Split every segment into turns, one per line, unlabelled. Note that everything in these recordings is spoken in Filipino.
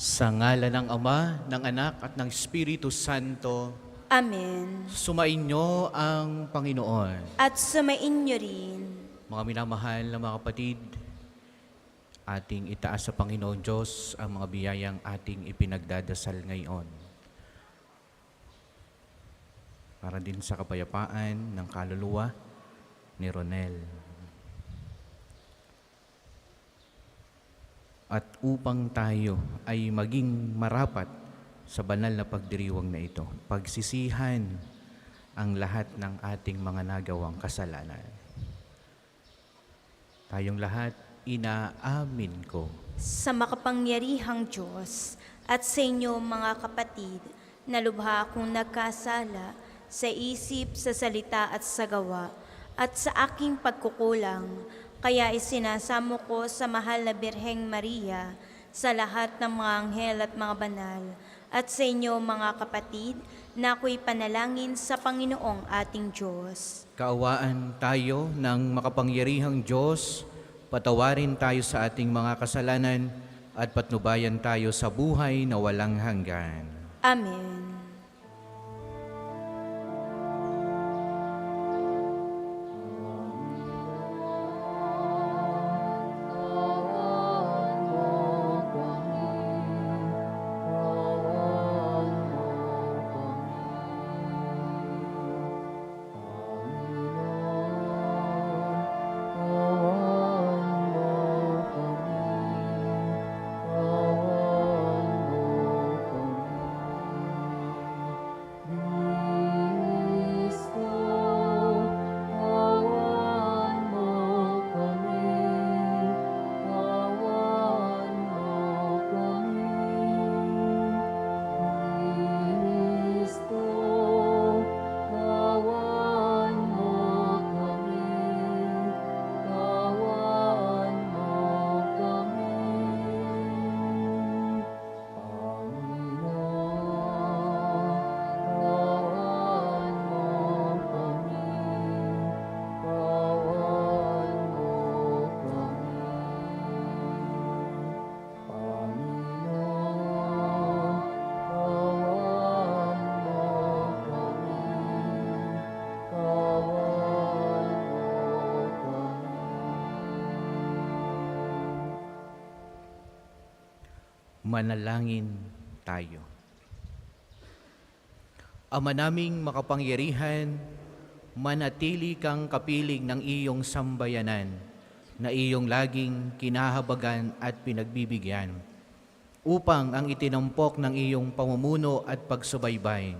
Sa ngalan ng Ama, ng Anak at ng Espiritu Santo,
Amen.
sumainyo ang Panginoon.
At sumainyo rin.
Mga minamahal na mga kapatid, ating itaas sa Panginoon Diyos ang mga biyayang ating ipinagdadasal ngayon. Para din sa kapayapaan ng kaluluwa ni Ronel. At upang tayo ay maging marapat sa banal na pagdiriwang na ito, pagsisihan ang lahat ng ating mga nagawang kasalanan. Tayong lahat, inaamin ko
Sa makapangyarihang Diyos at sa inyo mga kapatid, na lubha akong nagkasala sa isip, sa salita at sa gawa, at sa aking pagkukulang, kaya isinasamo ko sa mahal na Birheng Maria, sa lahat ng mga anghel at mga banal, at sa inyo mga kapatid, na ako'y panalangin sa Panginoong ating Diyos.
kaawaan tayo ng makapangyarihang Diyos, patawarin tayo sa ating mga kasalanan at patnubayan tayo sa buhay na walang hanggan.
Amen.
Manalangin tayo. Ama naming makapangyarihan, manatili kang kapiling ng iyong sambayanan na iyong laging kinahabagan at pinagbibigyan upang ang itinampok ng iyong pamumuno at pagsubaybay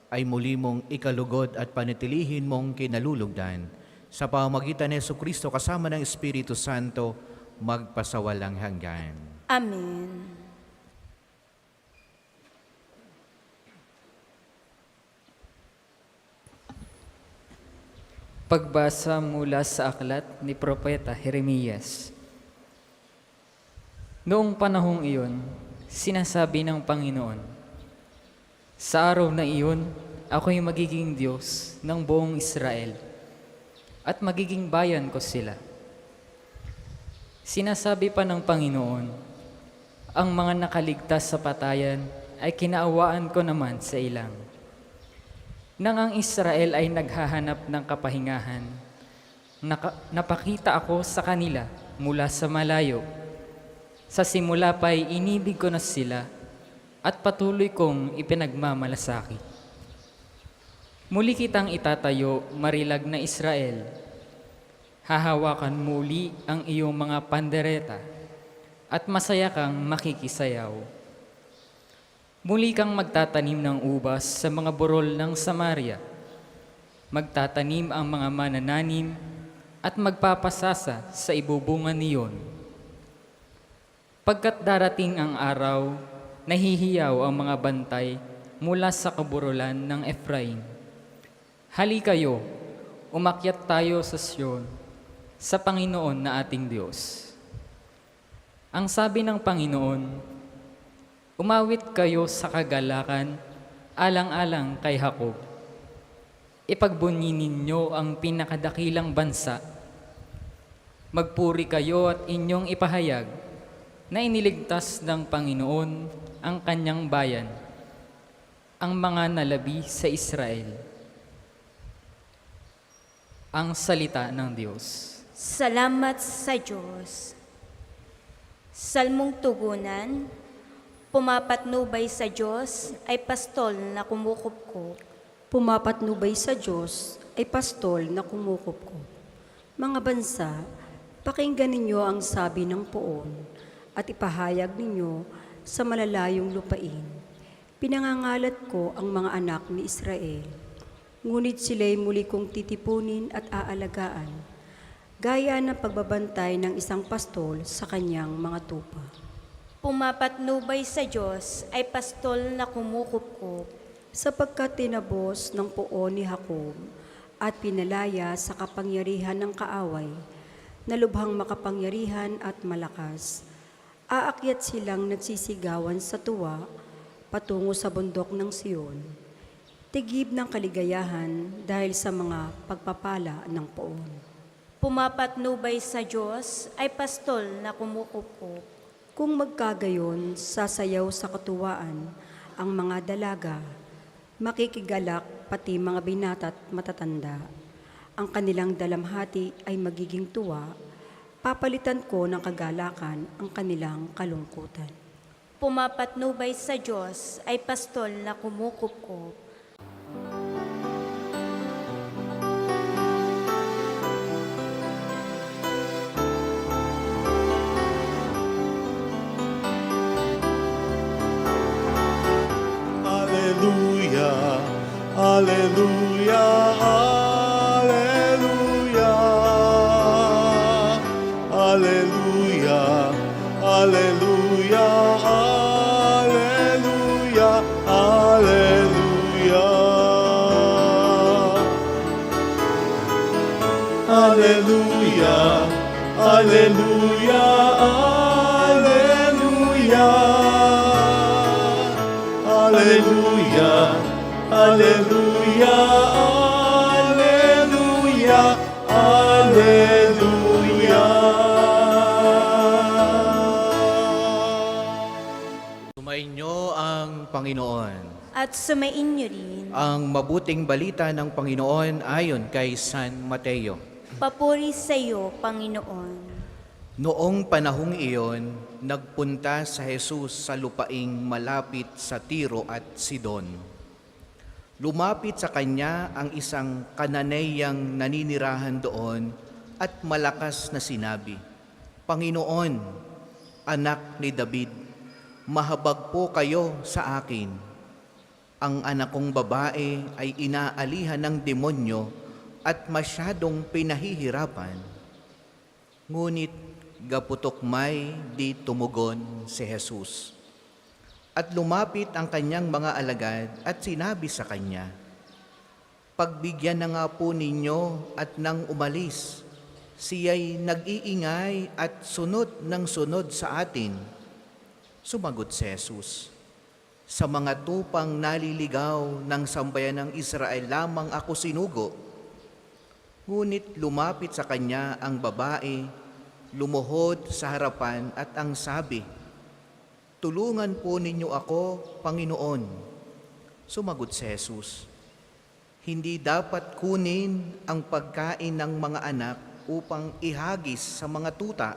ay muli mong ikalugod at panatilihin mong kinalulugdan sa pamamagitan ni Jesucristo kasama ng Espiritu Santo magpasawalang hanggan.
Amen.
Pagbasa mula sa aklat ni Propeta Jeremias. Noong panahong iyon, sinasabi ng Panginoon, sa araw na iyon, ako'y magiging Diyos ng buong Israel at magiging bayan ko sila. Sinasabi pa ng Panginoon, ang mga nakaligtas sa patayan ay kinaawaan ko naman sa ilang. Nang ang Israel ay naghahanap ng kapahingahan, napakita ako sa kanila mula sa malayo. Sa simula pa'y inibig ko na sila at patuloy kong ipinagmamalasakit. Muli kitang itatayo, marilag na Israel. Hahawakan muli ang iyong mga pandereta at masaya kang makikisayaw. Muli kang magtatanim ng ubas sa mga burol ng Samaria. Magtatanim ang mga manananim at magpapasasa sa ibubungan niyon. Pagkat darating ang araw, nahihiyaw ang mga bantay mula sa kaburulan ng Efraim. Halikayo, umakyat tayo sa Sion, sa Panginoon na ating Diyos. Ang sabi ng Panginoon, umawit kayo sa kagalakan, alang-alang kay Jacob. Ipagbunyi ninyo ang pinakadakilang bansa. Magpuri kayo at inyong ipahayag na iniligtas ng Panginoon ang kanyang bayan, ang mga nalabi sa Israel. Ang salita ng Diyos.
Salamat sa Diyos. Salmong tugunan, pumapatnubay sa Diyos ay pastol na kumukupkup.
Pumapatnubay sa Diyos ay pastol na kumukupkup. Mga bansa, pakinggan ninyo ang sabi ng poon at ipahayag ninyo sa malalayong lupain. Pinangangalat ko ang mga anak ni Israel, ngunit sila'y muli kong titipunin at aalagaan, gaya ng pagbabantay ng isang pastol sa kanyang mga tupa.
Pumapatnubay sa Diyos ay pastol na kumukupkup.
Sapagkat tinabos ng poon ni Jacob at pinalaya sa kapangyarihan ng kaaway, na lubhang makapangyarihan at malakas, aakyat silang nagsisigawan sa tuwa patungo sa bundok ng Siyon, tigib ng kaligayahan dahil sa mga pagpapala ng poon.
Pumapatnubay sa Diyos ay pastol na kumukupkup.
Kung magkagayon, sasayaw sa katuwaan ang mga dalaga, makikigalak pati mga binata't matatanda. Ang kanilang dalamhati ay magiging tuwa, papalitan ko ng kagalakan ang kanilang kalungkutan.
Pumapatnubay sa Diyos ay pastol na kumukupkup.
Hallelujah, hallelujah, hallelujah, hallelujah, hallelujah, hallelujah, hallelujah. Hallelujah, hallelujah, hallelujah. Hallelujah, hallelujah, hallelujah, hallelujah.
Sumainyo ang Panginoon.
At sumainyo rin.
Ang mabuting balita ng Panginoon ayon kay San Mateo.
Papuri sa iyo, Panginoon.
Noong panahong iyon, nagpunta sa Jesus sa lupaing malapit sa Tiro at Sidon. Lumapit sa kanya ang isang Kananeyang naninirahan doon at malakas na sinabi, Panginoon, anak ni David, mahabag po kayo sa akin. Ang anak kong babae ay inaalihan ng demonyo at masyadong pinahihirapan. Ngunit gaputok may di tumugon si Jesus. At lumapit ang kanyang mga alagad at sinabi sa kanya, Pagbigyan na nga po ninyo at nang umalis, siya'y nag-iingay at sunod ng sunod sa atin. Sumagot si Jesus, Sa mga tupang naliligaw ng sambayan ng Israel lamang ako sinugo. Ngunit lumapit sa kanya ang babae, lumuhod sa harapan at ang sabi, Tulungan po ninyo ako, Panginoon. Sumagot si Jesus, Hindi dapat kunin ang pagkain ng mga anak upang ihagis sa mga tuta.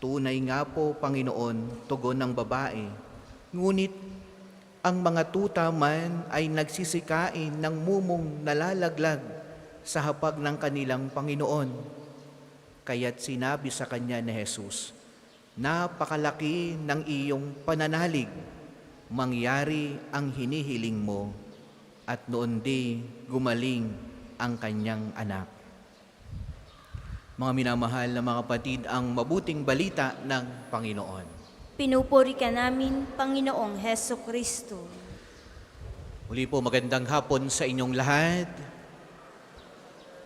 Tunay nga po, Panginoon, tugon ng babae. Ngunit ang mga tuta man ay nagsisikain ng mumong nalalaglag sa hapag ng kanilang Panginoon. Kaya't sinabi sa kanya ni Jesus, Napakalaki ng iyong pananalig, mangyari ang hinihiling mo, at noon di gumaling ang kanyang anak. Mga minamahal na mga kapatid, ang mabuting balita ng Panginoon.
Pinupuri ka namin, Panginoong Heso Kristo.
Muli po magandang hapon sa inyong lahat.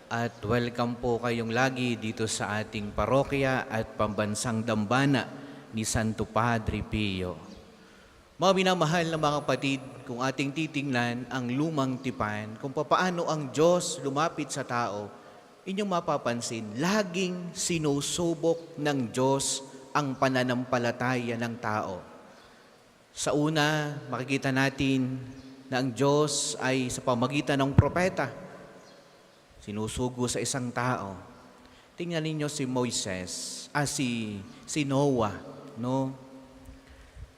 At welcome po kayong lagi dito sa ating parokya at pambansang dambana ni Santo Padre Pio. Mga minamahal na mga kapatid, kung ating titingnan ang lumang tipan, kung papaano ang Diyos lumapit sa tao, inyong mapapansin, laging sinusubok ng Diyos ang pananampalataya ng tao. Sa una, makikita natin na ang Diyos ay sa pamagitan ng propeta, sinusugo sa isang tao. Tingnan ninyo si Moises, si Noah, no?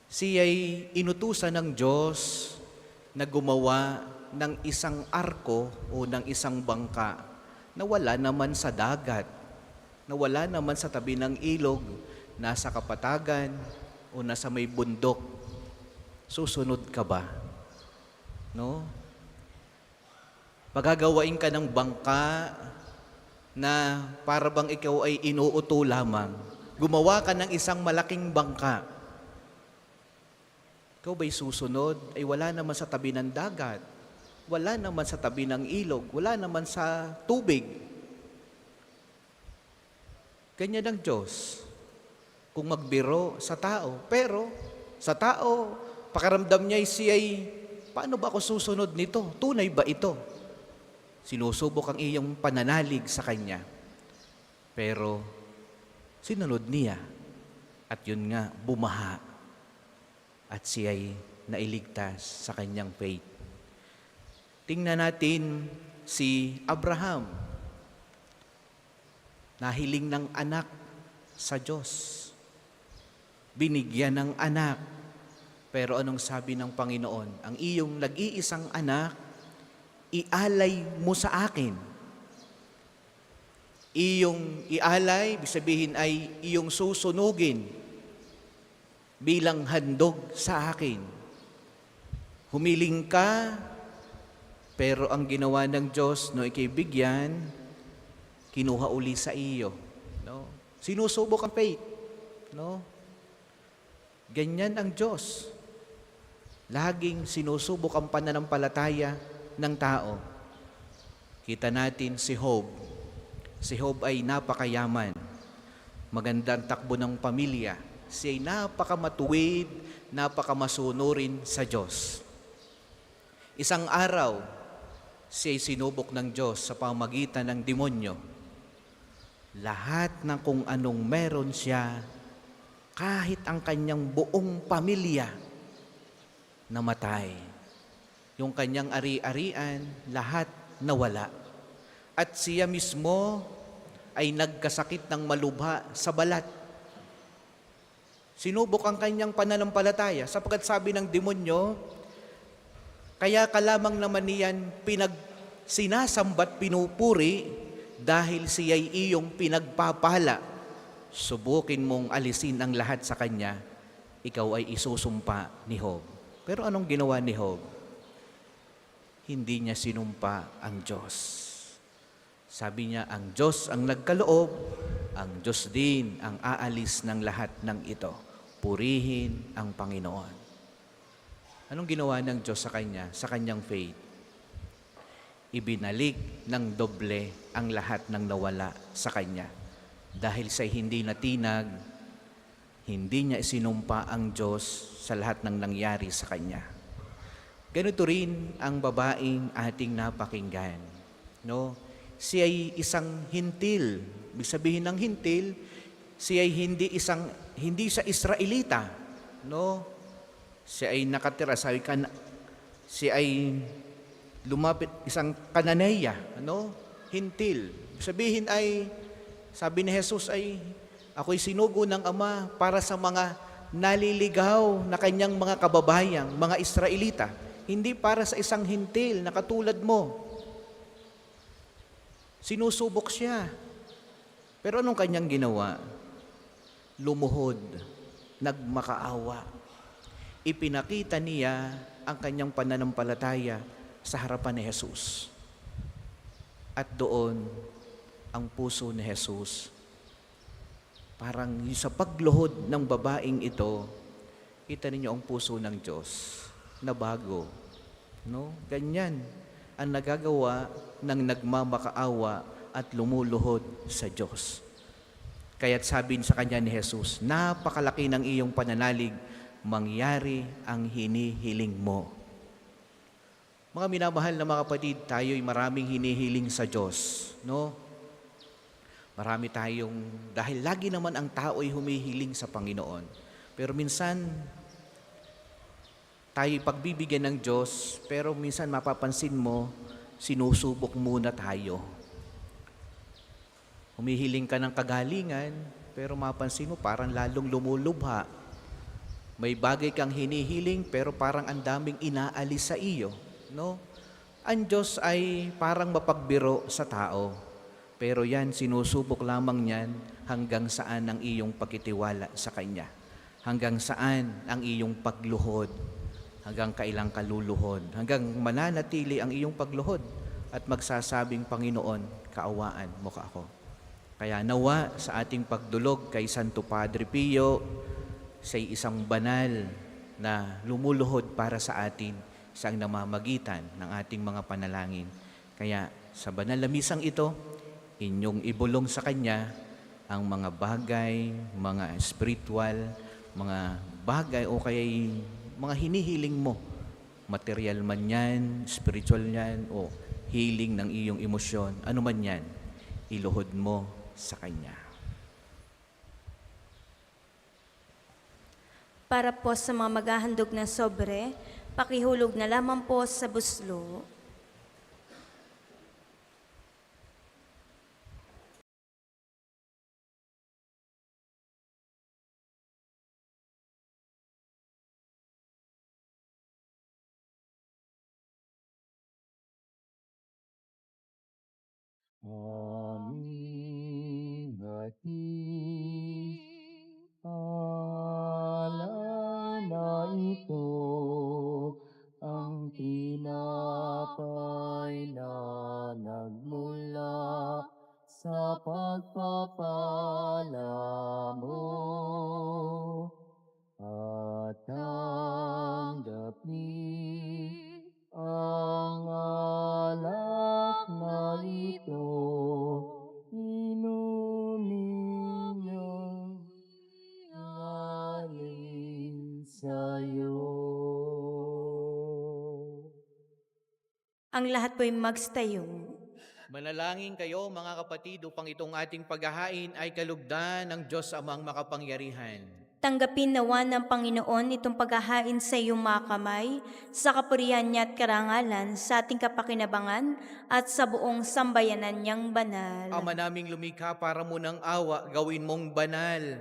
Siya ay inutusan ng Diyos na gumawa ng isang arko o ng isang bangka na wala naman sa dagat, na wala naman sa tabi ng ilog, nasa kapatagan o nasa may bundok. Susunod ka ba? No? Pagagawain ka ng bangka na para bang ikaw ay inuuto lamang. Gumawa ka ng isang malaking bangka. Ikaw ba'y susunod? Ay wala naman sa tabi ng dagat. Wala naman sa tabi ng ilog. Wala naman sa tubig. Ganyan ang Diyos. Kung magbiro sa tao. Pero sa tao, pakiramdam niya siya'y, paano ba ako susunod nito? Tunay ba ito? Sinusubok ang iyong pananalig sa Kanya. Pero sinunod niya. At yun nga, bumaha. At siya'y nailigtas sa kanyang faith. Tingnan natin si Abraham. Nahiling ng anak sa Diyos. Binigyan ng anak. Pero anong sabi ng Panginoon? Ang iyong nag-iisang anak, ialay mo sa akin. Iyong ialay, ibig sabihin ay iyong susunugin bilang handog sa akin. Humiling ka, pero ang ginawa ng Diyos, no, ikay bigyan, kinuha uli sa iyo. No? Sinusubok ang faith. No? Ganyan ang Diyos. Laging sinusubok ang pananampalataya ng tao. Kita natin si Job. Si Job ay napakayaman. Magandang takbo ng pamilya. Siya ay napakamatuwid, napakamasunurin sa Diyos. Isang araw, siya ay sinubok ng Diyos sa pamagitan ng demonyo. Lahat ng kung anong meron siya, kahit ang kanyang buong pamilya, namatay. Yung kanyang ari-arian, lahat nawala. At siya mismo ay nagkasakit ng malubha sa balat. Sinubok ang kanyang pananampalataya sapagkat sabi ng demonyo, kaya ka lamang naman niyan sinasambat pinupuri dahil siya'y iyong pinagpapala. Subukin mong alisin ang lahat sa kanya, ikaw ay isusumpa ni Job. Pero anong ginawa ni Job? Hindi niya sinumpa ang Diyos. Sabi niya, ang Diyos ang nagkaloob, ang Diyos din ang aalis ng lahat ng ito. Purihin ang Panginoon. Anong ginawa ng Diyos sa kanya, sa kanyang faith? Ibinalik ng doble ang lahat ng nawala sa kanya. Dahil sa hindi natinag, hindi niya isinumpa ang Diyos sa lahat ng nangyari sa kanya. Ganito rin ang babaeng ating napakinggan. No? Siya ay isang hintil. Ibig sabihin ng hintil, siya ay hindi siya Israelita, no? Siya ay nakatira, siya ay lumapit isang Kananeya, no? Hintil. Ibig sabihin ay, sabi ni Jesus ay, ako'y sinugo ng Ama para sa mga naliligaw na kanyang mga kababayang, mga Israelita, hindi para sa isang hintil na katulad mo. Sinusubok siya. Pero anong kanyang ginawa? Lumuhod, nagmakaawa. Ipinakita niya ang kanyang pananampalataya sa harapan ni Jesus. At doon, ang puso ni Jesus, parang sa pagluhod ng babaeng ito, kita ninyo ang puso ng Diyos na bago. No? Ganyan ang nagagawa ng nagmamakaawa at lumuluhod sa Diyos. Kaya't sabi sa kanya ni Jesus, napakalaki ng iyong pananalig, mangyari ang hinihiling mo. Mga minamahal na mga kapatid, tayo'y maraming hinihiling sa Diyos. No? Marami tayong, dahil lagi naman ang tao'y humihiling sa Panginoon. Pero minsan, Tayo pagbibigyan ng Diyos, pero minsan mapapansin mo, sinusubok muna tayo. Humihiling ka ng kagalingan, pero mapansin mo parang lalong lumulubha. May bagay kang hinihiling, pero parang ang daming inaalis sa iyo. No? Ang Diyos ay parang mapagbiro sa tao. Pero yan, sinusubok lamang yan hanggang saan ang iyong pagkitiwala sa Kanya. Hanggang saan ang iyong pagluhod. Hanggang kailang kaluluhod. Hanggang mananatili ang iyong pagluhod. At magsasabing, Panginoon, kaawaan mo ka ako. Kaya nawa sa ating pagdulog kay Santo Padre Pio, sa isang banal na lumuluhod para sa atin sa namamagitan ng ating mga panalangin. Kaya sa banal na misang ito, inyong ibulong sa Kanya ang mga bagay, mga spiritual, mga bagay o kaya mga hinihiling mo. Material man yan, spiritual yan, o healing ng iyong emosyon, ano man yan, iluhod mo sa Kanya.
Para po sa mga maghahandog ng sobre, pakihulog na lamang po sa buslo.
Aming hatid, ala na ito, ang tinapay na nagmula sa pagpapala mo. At tanggapin ang alak na ito, inumin niyong galing sa'yo.
Ang lahat po'y magstayo.
Manalangin kayo mga kapatid upang itong ating paghahain ay kalugdan ng Diyos Amang makapangyarihan.
Tanggapin nawa ng Panginoon itong paghahain sa iyong mga kamay, sa kapurihan niya at karangalan, sa ating kapakinabangan at sa buong sambayanan niyang banal.
Ama naming lumikha para mo ng awa, gawin mong banal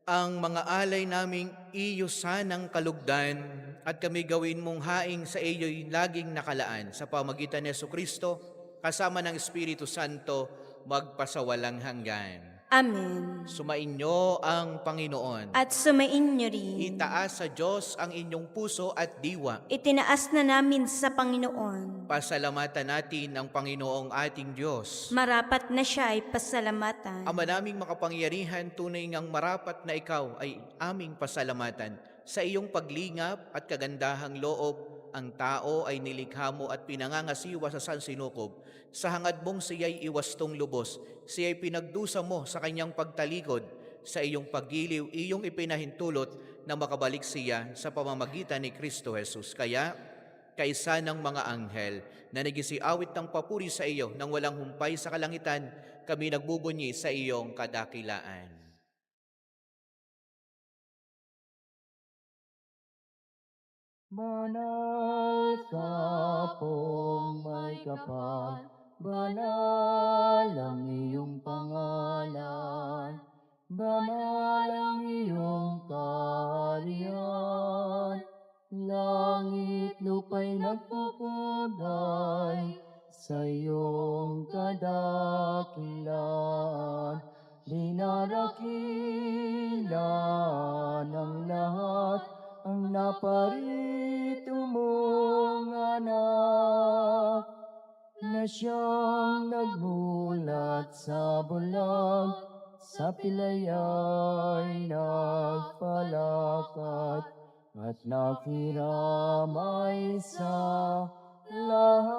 ang mga alay naming iyo sanang kalugdan at kami gawin mong haing sa iyo'y laging nakalaan sa pamagitan ni Jesucristo kasama ng Espiritu Santo magpasawalang hanggan.
Amen.
Sumainyo ang Panginoon.
At sumainyo rin.
Itaas sa Diyos ang inyong puso at diwa.
Itinaas na namin sa Panginoon.
Pasalamatan natin ang Panginoong ating Diyos.
Marapat na siya ay pasalamatan.
Ama naming makapangyarihan, tunay ngang marapat na ikaw ay aming pasalamatan. Sa iyong paglingap at kagandahang loob, ang tao ay nilikha mo at pinangangasiwa sa sansinukob. Sa hangad mong siya'y iwastong lubos, siya'y pinagdusa mo sa kanyang pagtalikod. Sa iyong paggiliw, iyong ipinahintulot na makabalik siya sa pamamagitan ni Kristo Jesus. Kaya, kaisa ng mga anghel na nagisiawit ng papuri sa iyo nang walang humpay sa kalangitan, kami nagbubunyi sa iyong kadakilaan.
Banal ka pong may kapal, banal ang iyong pangalan, banal ang iyong kaharian, langit lupa'y nagpupugay sa iyong kadakilaan, dinadakila ng lahat ang naparito mong anak, na siyang nagmulat sa bulag, sa pilaya'y nagpalakad, at nakiramay sa lahat.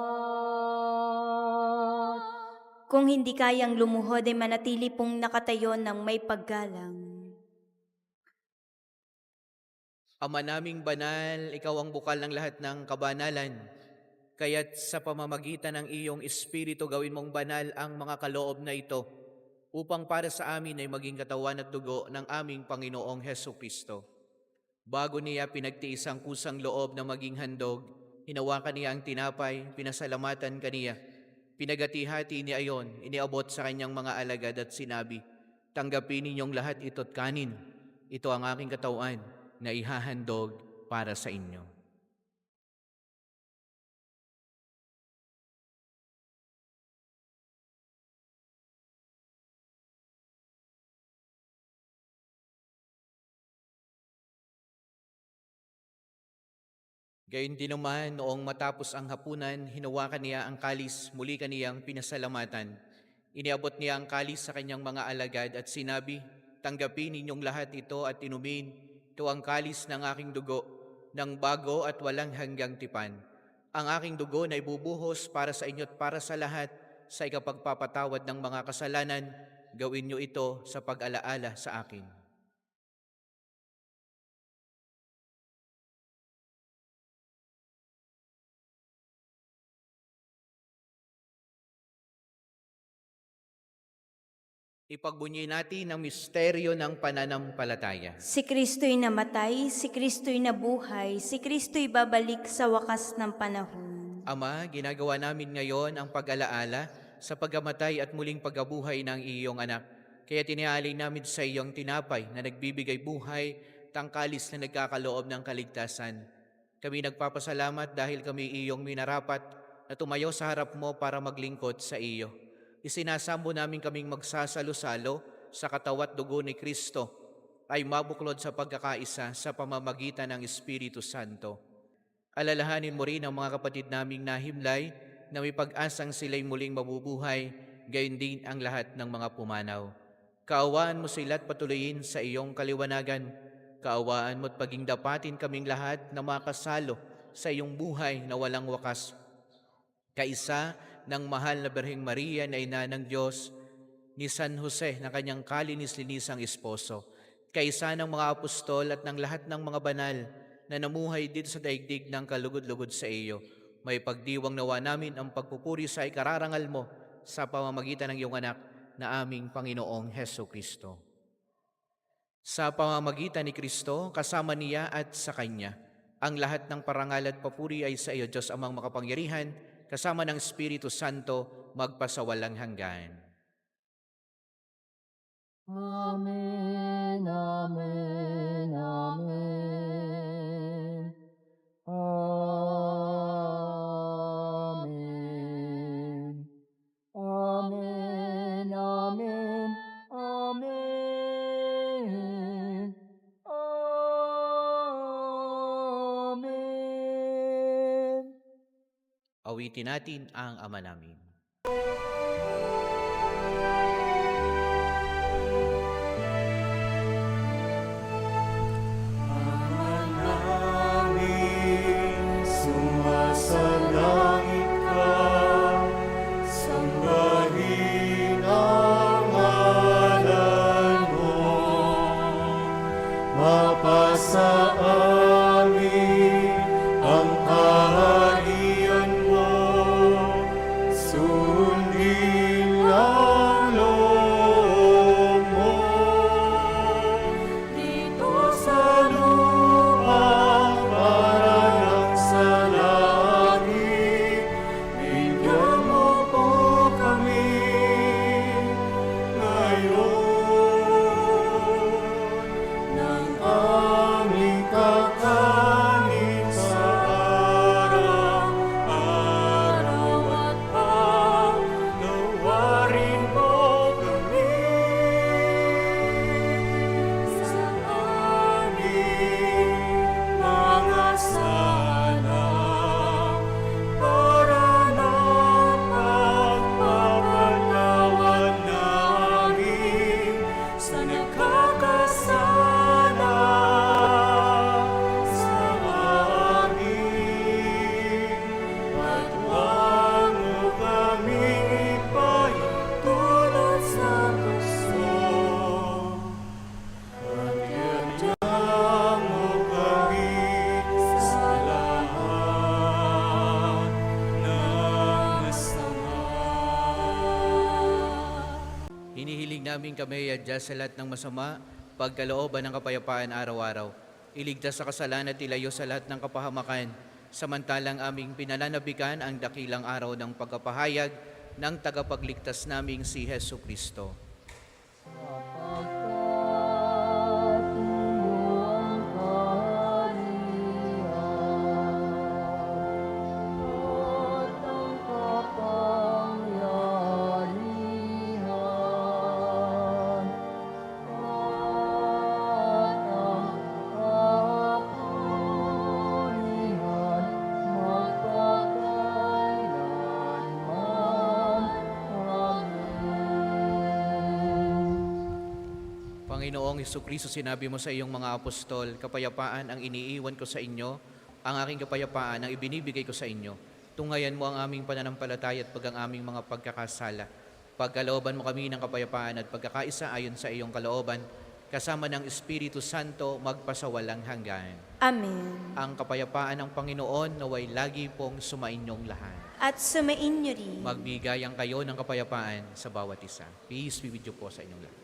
Kung hindi kayang lumuhod ay manatili pong nakatayo ng may paggalang.
Ama naming banal, ikaw ang bukal ng lahat ng kabanalan. Kaya't sa pamamagitan ng iyong Espiritu gawin mong banal ang mga kaloob na ito upang para sa amin ay maging katawan at dugo ng aming Panginoong Hesukristo. Bago niya pinagtiis ang kusang loob na maging handog, hinawakan niya ang tinapay, pinasalamatan kaniya. Pinagati-hati ni ayon, iniabot sa kanyang mga alagad at sinabi, "Tanggapin ninyong lahat ito't kanin. Ito ang aking katawan na ihahandog para sa inyo." Gayon din naman, noong matapos ang hapunan, hinawakan niya ang kalis, muli kaniyang pinasalamatan. Iniabot niya ang kalis sa kanyang mga alagad at sinabi, "Tanggapin ninyong lahat ito at inumin. Ito ang kalis ng aking dugo, ng bago at walang hanggang tipan. Ang aking dugo na ibubuhos para sa inyo at para sa lahat sa ikapagpapatawad ng mga kasalanan. Gawin niyo ito sa pag-alaala sa akin." Ipagbunyi natin ang misteryo ng pananampalataya.
Si Kristo'y namatay, si Kristo'y nabuhay, si Kristo'y babalik sa wakas ng panahon.
Ama, ginagawa namin ngayon ang pag-alaala sa pagkamatay at muling pagkabuhay ng iyong anak. Kaya tinialay namin sa iyong tinapay na nagbibigay buhay, tangkalis na nagkakaloob ng kaligtasan. Kami nagpapasalamat dahil kami iyong minarapat na tumayo sa harap mo para maglingkod sa iyo. Isinasambo namin kaming magsasalo-salo sa katawat dugo ni Kristo ay mabuklod sa pagkakaisa sa pamamagitan ng Espiritu Santo. Alalahanin mo rin ang mga kapatid naming nahimlay na may pag-asang sila'y muling mabubuhay, gayon din ang lahat ng mga pumanaw. Kaawaan mo sila at patuloyin sa iyong kaliwanagan. Kaawaan mo at paging dapatin kaming lahat na makasalo sa iyong buhay na walang wakas. Kaisa ng mahal na Birheng Maria na ina ng Diyos, ni San Jose na kanyang kalinis-linisang esposo, kaisa ng mga apostol at ng lahat ng mga banal na namuhay dito sa daigdig ng kalugod-lugod sa iyo, may pagdiwang nawa namin ang pagpupuri sa ikararangal mo sa pamamagitan ng iyong anak na aming Panginoong Heso Kristo. Sa pamamagitan ni Kristo, kasama niya at sa Kanya, ang lahat ng parangal at papuri ay sa iyo, Diyos Amang makapangyarihan, kasama ng Espiritu Santo, magpasawalang hanggan.
Amen, amen, amen. Amen. Amen, amen, amen. Amen.
Awitin natin ang Ama namin.
Sumasalangit ka, sambahin ang ngalan mo, mapasa amin ang kaharian mo, sundin ang loob mo. Dito sa lupa, parang sa langit, bigyan mo po kami ngayon ng aming kakanin sa araw-araw at paglawarin mo kami sa aming mga sala para napagpapatawad namin sa nagkakasala sa amin. At huwag mo kaming ipahintulot sa tukso, at iadya mo kami sa lahat ng masama.
Hinihiling namin kami adya sa lahat ng masama, pagkalooban ng kapayapaan araw-araw. Iligtas sa kasalanan at ilayo sa lahat ng kapahamakan, samantalang aming pinananabikan ang dakilang araw ng pagkapahayag ng tagapagligtas naming si Hesu Kristo. Panginoong Hesukristo, sinabi mo sa iyong mga apostol, kapayapaan ang iniiwan ko sa inyo, ang aking kapayapaan ang ibinibigay ko sa inyo. Tungayan mo ang aming pananampalataya at pag ang aming mga pagkakasala. Pagkalooban mo kami ng kapayapaan at pagkakaisa ayon sa iyong kalooban, kasama ng Espiritu Santo magpasawalang hanggan.
Amen.
Ang kapayapaan ng Panginoon naway lagi pong sumainyong lahat.
At sumainyo rin.
Magbigayan kayo ng kapayapaan sa bawat isa. Peace be with you po sa inyong lahat.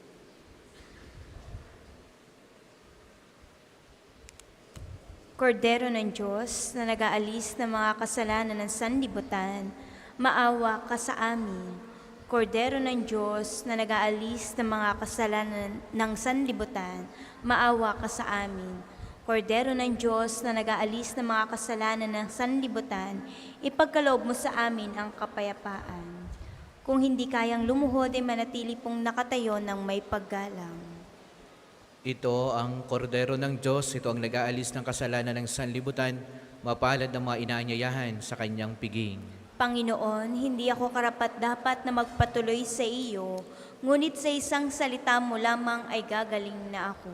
Kordero ng Diyos na nag-aalis ng mga kasalanan ng sanlibutan, maawa ka sa amin. Kordero ng Diyos na nag-aalis ng mga kasalanan ng sanlibutan, maawa ka sa amin. Kordero ng Diyos na nag-aalis ng mga kasalanan ng sanlibutan, ipagkaloob mo sa amin ang kapayapaan. Kung hindi kayang lumuhod ay manatili pong nakatayo ng may paggalang.
Ito ang kordero ng Diyos, ito ang nag-aalis ng kasalanan ng sanlibutan, mapalad ng mga inaanyayahan sa kanyang piging.
Panginoon, hindi ako karapat-dapat na magpatuloy sa iyo, ngunit sa isang salita mo lamang ay gagaling na ako.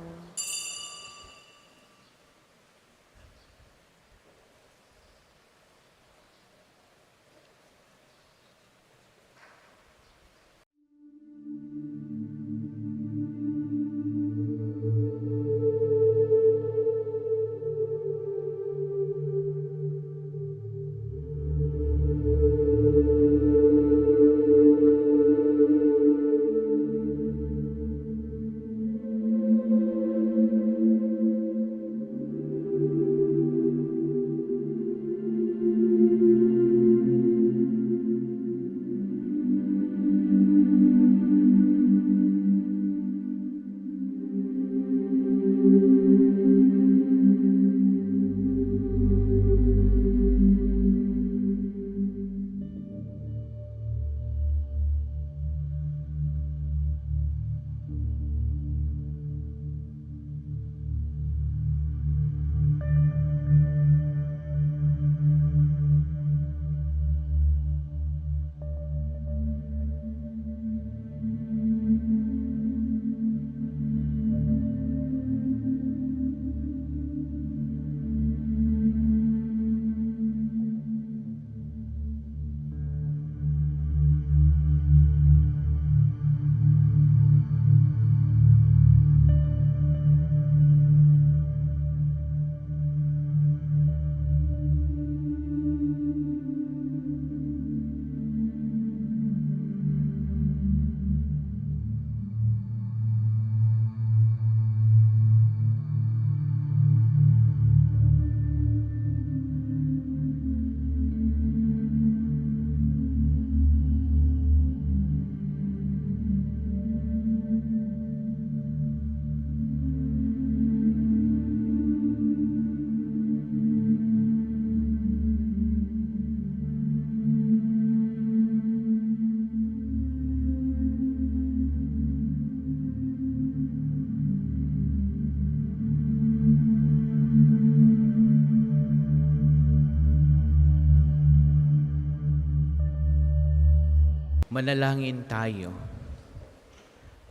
Manalangin tayo.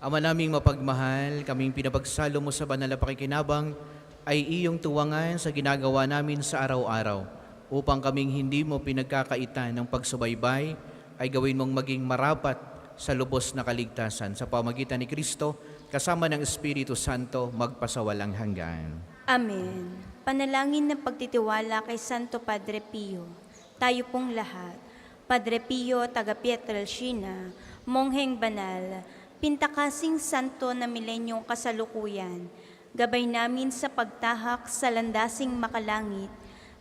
Ama naming mapagmahal, kaming pinapagsalo mo sa banal na pakikinabang ay iyong tuwangan sa ginagawa namin sa araw-araw upang kaming hindi mo pinagkakaitan ng pagsubaybay ay gawin mong maging marapat sa lubos na kaligtasan sa pamagitan ni Kristo kasama ng Espiritu Santo magpasawalang hanggan.
Amen. Panalangin ng pagtitiwala kay Santo Padre Pio. Tayo pong lahat. Padre Pio, taga Pietrelcina, Mongheng Banal, pintakasing santo na milenyong kasalukuyan, Gabay namin sa pagtahak sa landasing makalangit,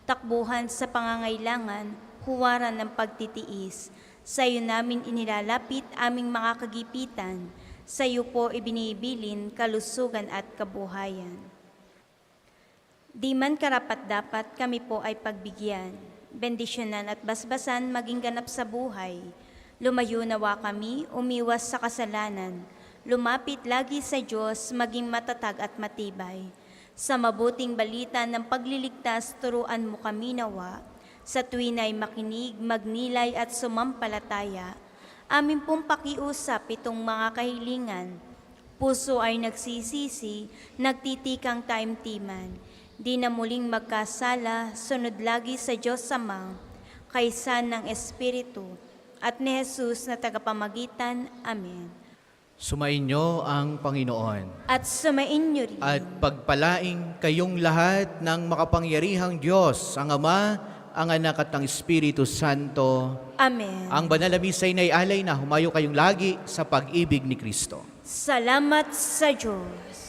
takbuhan sa pangangailangan, huwaran ng pagtitiis. Sa iyo namin inilalapit aming mga kagipitan, sa iyo po ibinibilin kalusugan at kabuhayan. Di man karapat-dapat kami po ay pagbigyan, bendisyonan at basbasan maging ganap sa buhay. Lumayo nawa kami, umiwas sa kasalanan, lumapit lagi sa Diyos, maging matatag at matibay. Sa mabuting balita ng pagliligtas, turuan mo kami nawa, sa tuwin ay makinig, magnilay at sumampalataya. Amin pong pakiusap itong mga kahilingan. Puso ay nagsisisi, nagtitikang taimtiman. Di na muling magkasala, sunod lagi sa Diyos Ama, kaysa ng Espiritu, at ni Jesus na tagapamagitan. Amen.
Sumainyo ang Panginoon.
At sumainyo rin.
At pagpalaing kayong lahat ng makapangyarihang Diyos, ang Ama, ang Anak at ang Espiritu Santo.
Amen.
Ang banal na misa ay alay na humayo kayong lagi sa pag-ibig ni Kristo.
Salamat sa Diyos.